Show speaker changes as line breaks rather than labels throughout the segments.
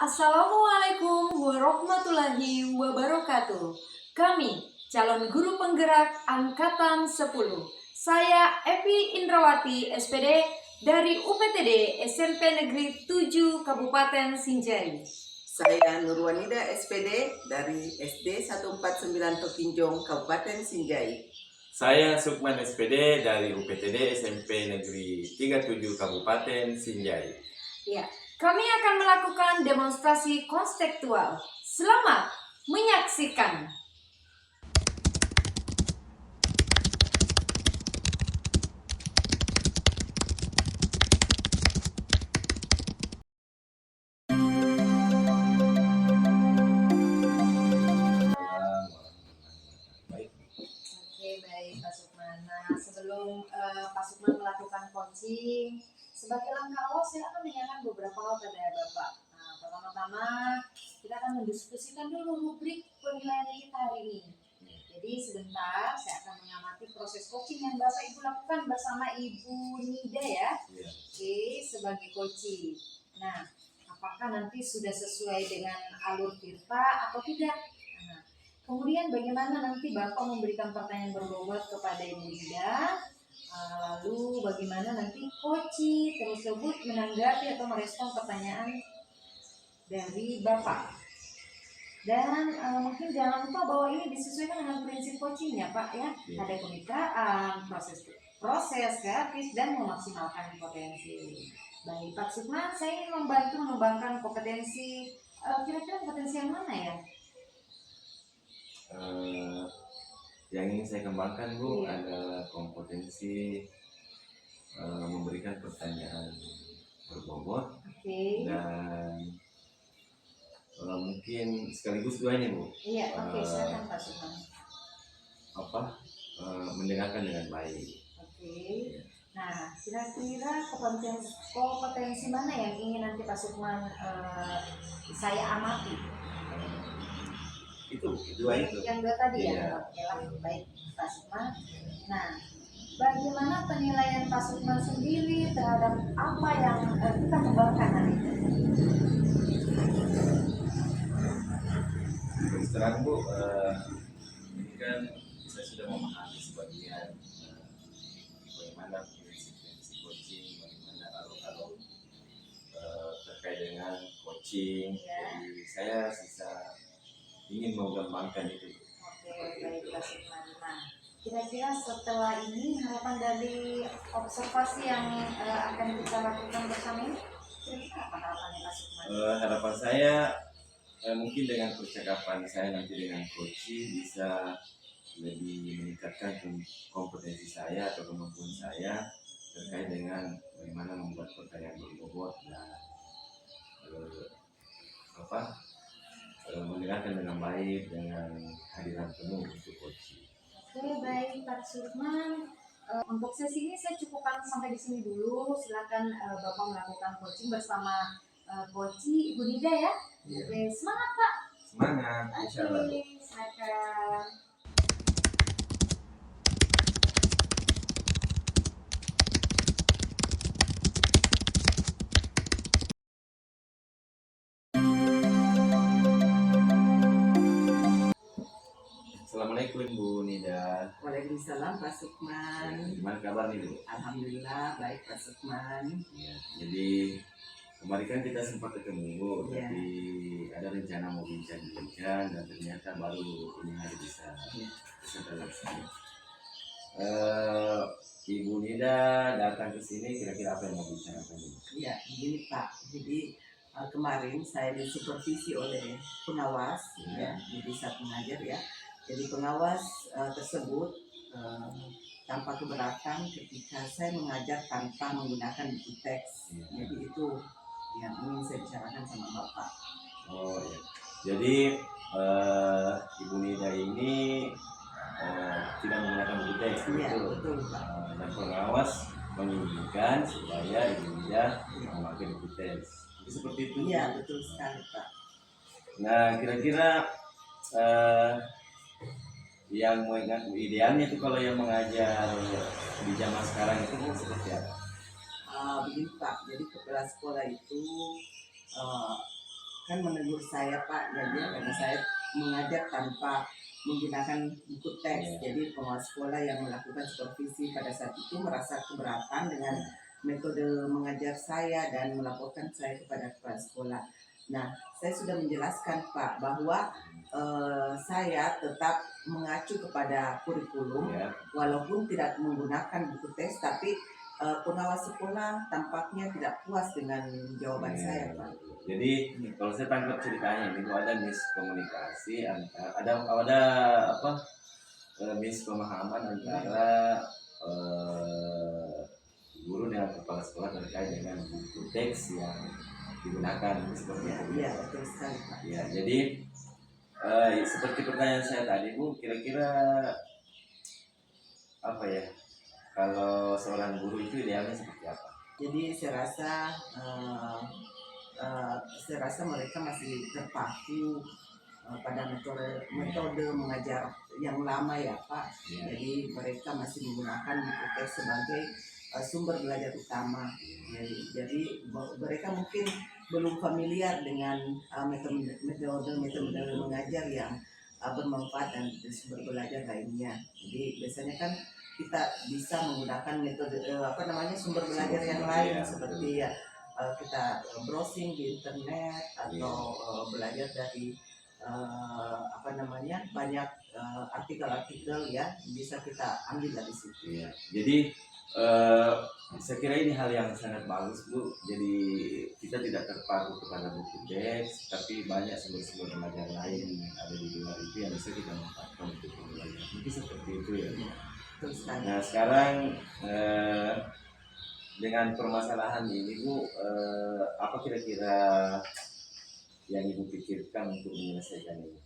Assalamualaikum warahmatullahi wabarakatuh. Kami, calon guru penggerak Angkatan 10. Saya Evi Indrawati, SPD dari UPTD SMP Negeri 7 Kabupaten Sinjai.
Saya Nurwanida, SPD dari SD 149 Tokinjong, Kabupaten Sinjai.
Saya Sukman, SPD dari UPTD SMP Negeri 37 Kabupaten Sinjai.
Ya, kami akan melakukan demonstrasi konstekstual. Selamat menyaksikan. Baik Pak Sukman. Nah, sebelum Pak Sukman melakukan coaching, sebagai langkah awal saya akan menanyakan beberapa hal pada Bapak. Nah, pertama-tama kita akan mendiskusikan dulu rubrik penilaian kita hari ini. Jadi sebentar saya akan mengamati proses coaching yang Bapak Ibu lakukan bersama Ibu Nida ya. Oke, sebagai coaching. Nah, apakah nanti sudah sesuai dengan alur Tirta atau tidak? Nah, kemudian bagaimana nanti Bapak memberikan pertanyaan berbobot kepada Ibu Nida, lalu bagaimana nanti coaching tersebut menanggapi atau merespon pertanyaan dari Bapak. Dan mungkin jangan lupa bahwa ini disesuaikan dengan prinsip coachingnya Pak ya. Ada kemitraan, proses kreatif dan memaksimalkan potensi. Baik Pak Sukman, saya ingin membantu mengembangkan kompetensi. Kira-kira kompetensi yang mana ya?
Yang ingin saya kembangkan Bu adalah kompetensi memberikan pertanyaan berbobot dan mungkin sekaligus duanya Bu.
Iya, oke, silakan Pak Sukman.
Mendengarkan dengan baik.
Oke. Nah, kira-kira kompetensi mana yang ingin nanti Pak Sukman saya amati?
Itu dua itu.
Yang dua tadi ya. Oke lah, baik Pak Sukman. Nah, bagaimana penilaian Pak Sukman sendiri terhadap apa yang kita kembangkan hari ini?
Terus terang Bu, ini kan saya sudah memahami sebagian bagaimana prinsip-prinsip coaching, bagaimana alur-alur terkait dengan coaching. Jadi saya ingin mengembangkan itu.
Oke, baik Pak Sukman. Nah, kira-kira setelah ini harapan dari observasi yang akan kita lakukan bersama ini, kira-kira apa harapannya Pak Sukman?
Harapan saya mungkin dengan percakapan saya nanti dengan coaching bisa lebih meningkatkan kompetensi saya atau kemampuan saya terkait dengan bagaimana membuat pertanyaan berbobot dan mendengarkan dengan baik dengan hadiran penuh untuk coaching.
Oke, baik Pak Sukman. Untuk sesi ini saya cukupkan sampai di sini dulu. Silakan Bapak melakukan coaching bersama coach Ibu Nida ya. Oke, semangat Pak.
Semangat, insyaallah.
Silakan.
Assalamualaikum Bu Nida.
Waalaikumsalam Pak Sukman.
Gimana kabar nih Bu?
Alhamdulillah baik Pak Sukman.
Ya, jadi kemarin kan kita sempat ketemu Bu, tapi ada rencana mau bincang-bincang dan ternyata baru ini hari bisa terlaksana. Ibu Nida datang ke sini kira-kira apa yang mau bicarakan?
Iya, begini Pak. Jadi kemarin saya disupervisi oleh pengawas ya di desa pengajar ya. Jadi pengawas tersebut tanpa keberatan ketika saya mengajar tanpa menggunakan buku teks. Jadi itu yang ingin saya bicarakan sama Bapak.
Oh ya. Jadi Ibu Nida ini tidak menggunakan buku teks.
Iya, betul Pak.
Dan pengawas menginginkan supaya Ibu Nida memakai buku teks. Jadi seperti itu.
Iya, betul sekali Pak.
Nah, kira-kira yang idealnya itu kalau yang mengajar di zaman sekarang itu seperti apa?
Begini Pak, jadi kepala sekolah itu kan menegur saya Pak, jadi karena saya mengajar tanpa menggunakan buku teks. Jadi pengawas sekolah yang melakukan supervisi pada saat itu merasa keberatan dengan metode mengajar saya dan melaporkan saya kepada kepala sekolah. Nah, saya sudah menjelaskan Pak bahwa saya tetap mengacu kepada kurikulum
Ya.
walaupun tidak menggunakan buku teks, tapi pengawas sekolah tampaknya tidak puas dengan jawaban
Ya.
saya Pak.
Jadi kalau saya tangkap ceritanya ini ada miskomunikasi antara ada apa mispemahaman antara guru dengan kepala sekolah terkait dengan buku teks yang digunakan seperti
Ya,
itu.
iya betul sekali Pak.
Ya, jadi seperti pertanyaan saya tadi Bu, kira-kira apa ya? Kalau seorang guru itu idealnya seperti apa?
Jadi saya rasa mereka masih terpaku pada metode mengajar yang lama ya Pak.
Ya.
Jadi mereka masih menggunakan buku teks sebagai sumber belajar utama. Jadi mereka mungkin belum familiar dengan metode mengajar yang bermanfaat dan sumber belajar lainnya. Jadi biasanya kan kita bisa menggunakan metode sumber belajar yang lain seperti ya kita browsing di internet atau belajar dari banyak artikel-artikel ya bisa kita ambil dari situ.
Iya. Jadi saya kira ini hal yang sangat bagus Bu. Jadi kita tidak terpaku kepada buku teks, tapi banyak sumber-sumber belajar lain yang ada di luar itu yang bisa kita manfaatkan untuk belajar. Mungkin seperti itu ya. Nah sekarang dengan permasalahan ini Bu, apa kira-kira yang Ibu pikirkan untuk menyelesaikan ini?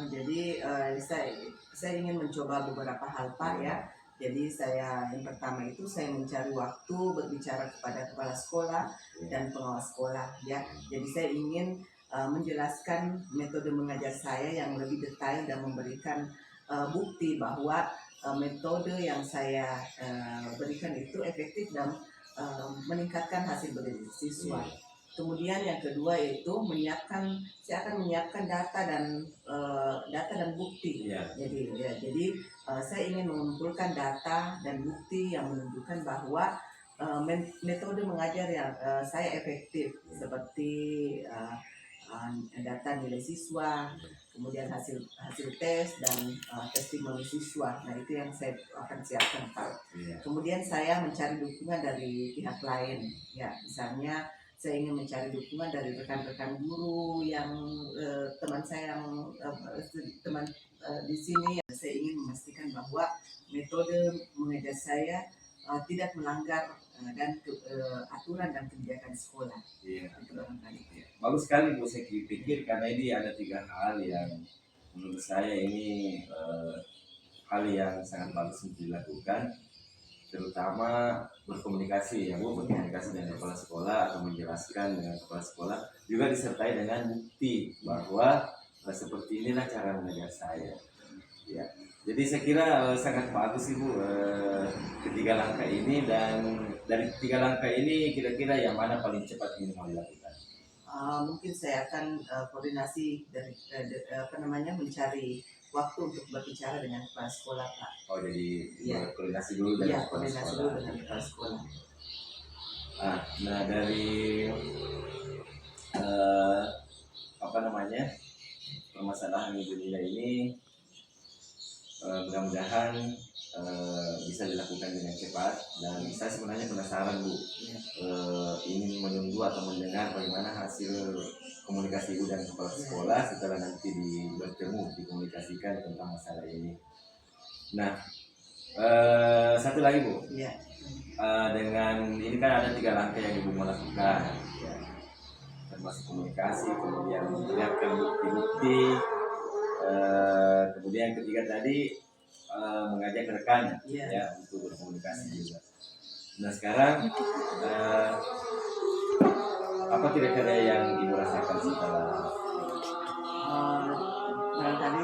Jadi saya ingin mencoba beberapa hal Pak ya. Jadi yang pertama itu saya mencari waktu berbicara kepada kepala sekolah dan pengawas sekolah ya. Jadi saya ingin menjelaskan metode mengajar saya yang lebih detail dan memberikan bukti bahwa metode yang saya berikan itu efektif dan meningkatkan hasil belajar siswa. Kemudian yang kedua yaitu saya akan menyiapkan data dan bukti. Jadi saya ingin mengumpulkan data dan bukti yang menunjukkan bahwa metode mengajar yang saya efektif seperti data nilai siswa, kemudian hasil tes dan testimoni siswa. Nah itu yang saya akan siapkan Pak. Kemudian saya mencari dukungan dari pihak lain. Ya misalnya saya ingin mencari dukungan dari rekan-rekan guru yang teman saya yang teman di sini. Saya ingin memastikan bahwa metode mengajar saya tidak melanggar dan aturan dan kebijakan sekolah.
Iya. Bagus sekali Bu, saya pikir karena ini ada 3 hal yang menurut saya ini hal yang sangat bagus untuk dilakukan, terutama berkomunikasi ya Bu, berkomunikasi dengan kepala sekolah atau menjelaskan dengan kepala sekolah, juga disertai dengan bukti bahwa seperti inilah cara mengajar saya. Ya. Jadi saya kira sangat bagus Ibu ketiga langkah ini, dan dari 3 langkah ini kira-kira yang mana paling cepat ini mau dilakukan?
Mungkin saya akan koordinasi dari mencari waktu untuk berbicara dengan kepala sekolah Pak.
Oh jadi
ya.
Koordinasi dulu dengan kepala
koordinasi
sekolah.
dulu dengan kepala sekolah.
Nah dari permasalahan Ibu Lila ini mudah-mudahan bisa dilakukan dengan cepat, dan saya sebenarnya penasaran Bu, ingin menunggu atau mendengar bagaimana hasil komunikasi Ibu dan kepala sekolah setelah nanti bertemu dikomunikasikan tentang masalah ini. Nah satu lagi Bu, dengan ini kan ada 3 langkah yang Ibu mau lakukan, termasuk komunikasi, kemudian menyiapkan bukti-bukti, kemudian yang ketiga tadi mengajak rekan ya untuk berkomunikasi juga. Nah sekarang apa kira-kira yang Ibu rasakan setelah
barangkali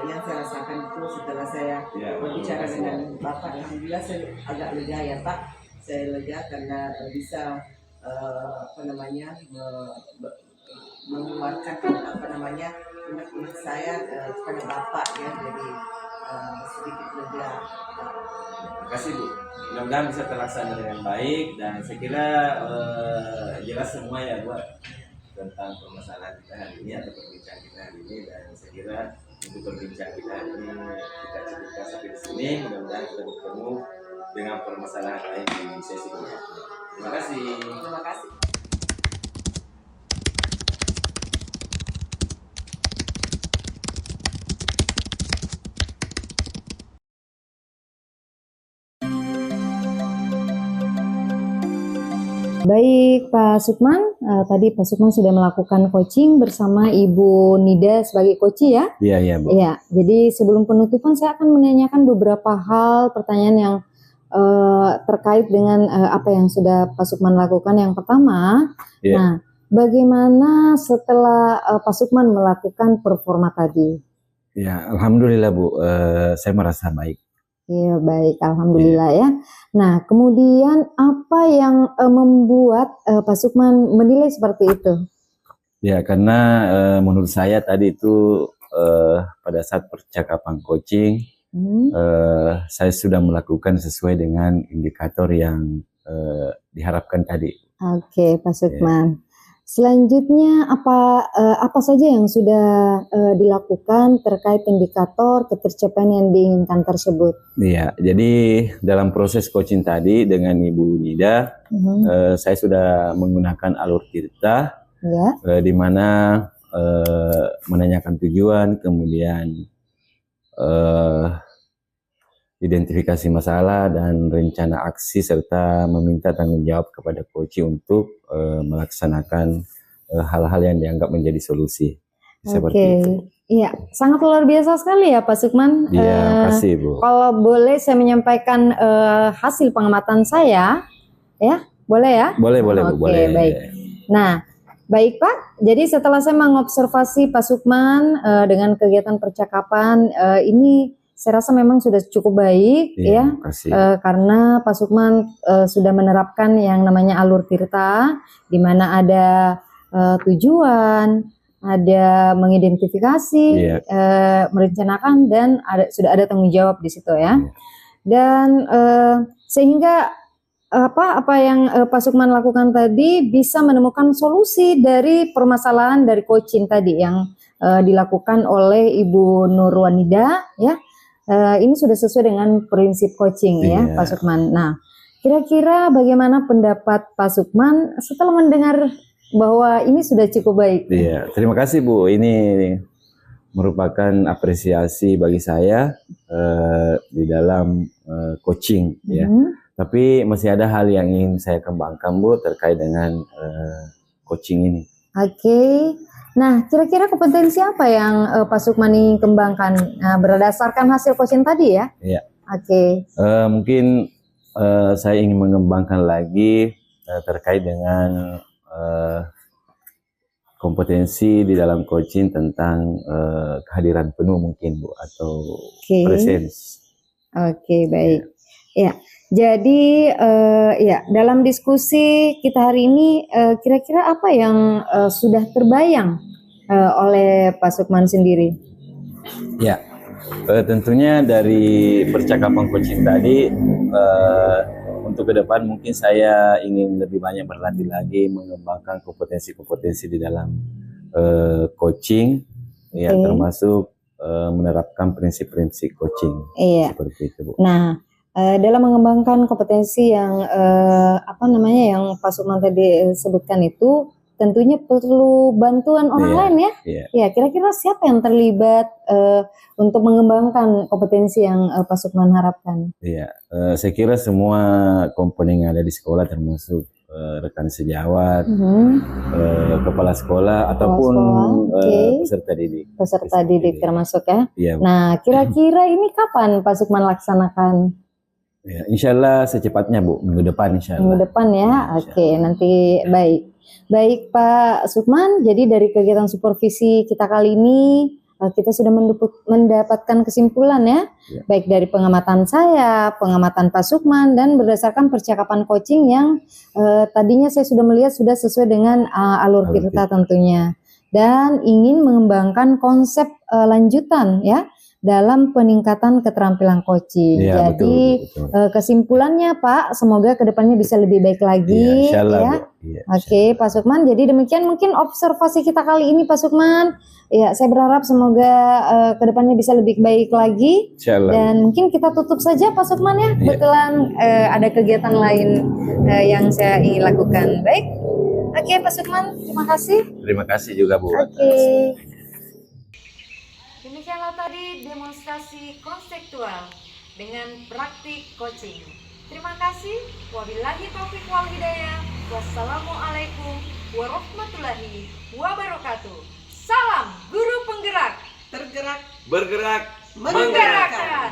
yang saya rasakan itu setelah saya berbicara dengan Bapak, alhamdulillah saya agak lega ya Pak. Saya lega karena bisa mengeluarkan apa namanya unek-unek saya kepada Bapak ya, jadi sedikit lega.
Terima kasih Bu. Mudah-mudahan bisa terlaksana dengan baik dan saya kira jelas semua ya Bu tentang permasalahan kita hari ini atau perbincangan kita hari ini, dan saya kira untuk perbincangan kita hari ini kita cukupkan sampai di sini. Mudah-mudahan kita bertemu dengan permasalahan lain di sesi berikutnya. Terima kasih.
Terima kasih.
Baik Pak Sukman, tadi Pak Sukman sudah melakukan coaching bersama Ibu Nida sebagai coach ya?
Iya Bu.
Iya, jadi sebelum penutupan saya akan menanyakan beberapa hal pertanyaan yang terkait dengan apa yang sudah Pak Sukman lakukan. Yang pertama, nah bagaimana setelah Pak Sukman melakukan performa tadi?
Ya, alhamdulillah Bu, saya merasa baik.
Iya baik, alhamdulillah ya. Nah kemudian apa yang membuat Pak Sukman menilai seperti itu?
Ya karena menurut saya tadi itu pada saat percakapan coaching saya sudah melakukan sesuai dengan indikator yang diharapkan tadi.
Oke Pak Sukman. Selanjutnya apa saja yang sudah dilakukan terkait indikator ketercapaian yang diinginkan tersebut?
Iya, jadi dalam proses coaching tadi dengan Ibu Nida, saya sudah menggunakan alur tirta, di mana menanyakan tujuan, kemudian identifikasi masalah dan rencana aksi, serta meminta tanggung jawab kepada coach untuk melaksanakan hal-hal yang dianggap menjadi solusi. Seperti itu.
Iya, sangat luar biasa sekali ya Pak Sukman.
Iya, makasih Bu.
Kalau boleh saya menyampaikan hasil pengamatan saya, ya, boleh ya?
Boleh Bu, boleh.
Baik. Nah, baik Pak. Jadi setelah saya mengobservasi Pak Sukman dengan kegiatan percakapan ini, saya rasa memang sudah cukup baik ya, karena Pak Sukman sudah menerapkan yang namanya alur tirta, di mana ada tujuan, ada mengidentifikasi, merencanakan, dan sudah ada tanggung jawab di situ ya. Dan sehingga apa yang Pak Sukman lakukan tadi bisa menemukan solusi dari permasalahan dari coaching tadi yang dilakukan oleh Ibu Nurwanida ya. Ini sudah sesuai dengan prinsip coaching ya Pak Sukman. Nah, kira-kira bagaimana pendapat Pak Sukman setelah mendengar bahwa ini sudah cukup baik?
Iya, terima kasih Bu. Ini merupakan apresiasi bagi saya di dalam coaching ya. Tapi masih ada hal yang ingin saya kembangkan Bu terkait dengan coaching ini.
Oke. Nah, kira-kira kompetensi apa yang Pak Sukman ingin kembangkan berdasarkan hasil coaching tadi ya?
Iya.
Oke.
Mungkin saya ingin mengembangkan lagi terkait dengan kompetensi di dalam coaching tentang kehadiran penuh mungkin Bu, atau presence.
Oke, baik. Ya. Jadi ya dalam diskusi kita hari ini kira-kira apa yang sudah terbayang oleh Pak Sukman sendiri?
Ya, tentunya dari percakapan coaching tadi untuk ke depan mungkin saya ingin lebih banyak berlatih lagi mengembangkan kompetensi-kompetensi di dalam coaching, ya termasuk menerapkan prinsip-prinsip coaching seperti itu Bu.
Nah, dalam mengembangkan kompetensi yang yang Pak Sukman tadi sebutkan itu tentunya perlu bantuan orang lain ya. Ya, kira-kira siapa yang terlibat untuk mengembangkan kompetensi yang Pak Sukman harapkan?
Iya, saya kira semua komponen yang ada di sekolah termasuk rekan sejawat, kepala sekolah ataupun peserta didik.
Peserta didik termasuk ya.
Iya.
Nah, kira-kira ini kapan Pak Sukman laksanakan?
Ya, insya Allah secepatnya Bu, minggu depan insya Allah.
Minggu depan ya, oke, nanti baik. Baik Pak Sukman, jadi dari kegiatan supervisi kita kali ini, kita sudah mendapatkan kesimpulan ya, baik dari pengamatan saya, pengamatan Pak Sukman, dan berdasarkan percakapan coaching yang tadinya saya sudah melihat sudah sesuai dengan alur tirta tentunya.
dan ingin mengembangkan konsep lanjutan ya dalam peningkatan keterampilan coaching.
Iya,
Jadi
betul, betul.
kesimpulannya Pak, semoga kedepannya bisa lebih baik lagi.
Iya, insyaallah,
ya.
Bu. Iya,
Oke, Pak Sukman. Jadi demikian mungkin observasi kita kali ini, Pak Sukman. Ya, saya berharap semoga kedepannya bisa lebih baik lagi.
insyaallah.
Dan mungkin kita tutup saja, Pak Sukman ya.
Iya.
Kebetulan ada kegiatan lain yang saya ingin lakukan. Baik. Oke, Pak Sukman. Terima kasih.
Terima kasih juga, Bu.
Oke.
Demikianlah tadi demonstrasi konseptual dengan praktik coaching. Terima kasih. Wabillahi taufiq wal hidayah. Wassalamualaikum warahmatullahi wabarakatuh. Salam guru penggerak.
Tergerak,
Bergerak,
menggerakkan.
Menggerakkan.